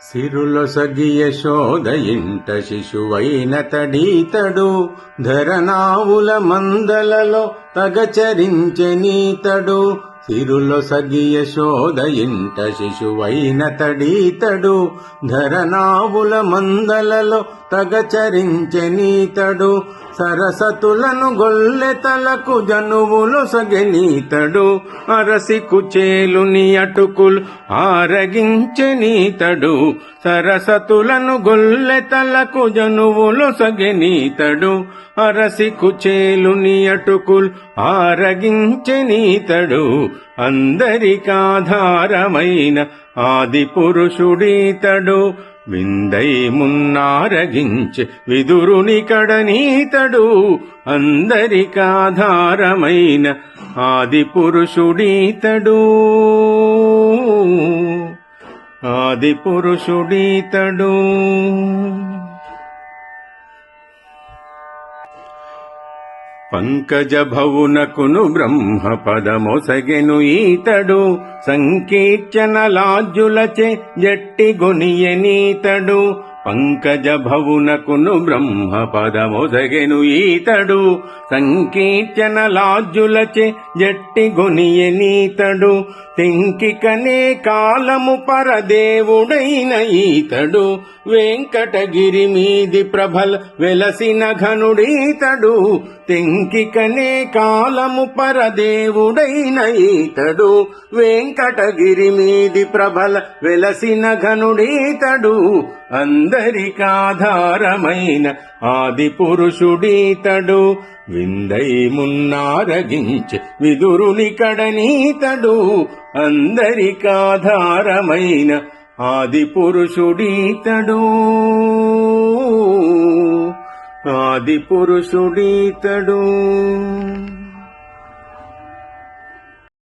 సిరులొసగి యశోద ఇంట శిశువైనతడీతడు, ధరనావుల మందలలో తగచరించెనీతడు. సిరులొసగి యశోద ఇంట శిశువైనతడీతడు, ధరనావుల మందలలో తగచరించెనీతడు. సరసతులను గొల్లెతలకు జనువులొసగెనీతడు, అరసి కుచేలుని అటుకులు ఆరగించెనీతడు. సరసతులను గొల్లెతలకు జనువులొసగెనీతడు, అరసి కుచేలుని అటుకులు ఆరగించెనీతడు. అందరికాధారమైన ఆది పురుషుడీతడు, విందై మున్నారగించె విదురుని కడనీతడు. అందరికాధారమైన ఆది పురుషుడీతడు, ఆది పురుషుడీతడు. పంకజభవునకును బ్రహ్మ పదమొసగెను ఈతడు, సంకీర్చనలాజ్యులచే జట్టిగొనియనీతడు. పంకజభవునకును బ్రహ్మ పదమొసగెను ఈతడు, సంకీర్చనలాజ్యులచే జట్టిగొనియనీతడు. తెంకికనే కాలము పరదేవుడైన ఈతడు, వెంకటగిరి మీది ప్రభల వెలసిన ఘనుడీతడు. తెంకికనే కాలము పరదేవుడైన ఈతడు, వెంకటగిరి మీది ప్రభల వెలసిన ఘనుడీతడు. అందరికాధారమైన ఆది పురుషుడీతడు, విందై మున్నారగించె విదురుని కడనీతడు. అందరికాధారమైన ఆది పురుషుడీతడు, ఆది పురుషుడీతడు.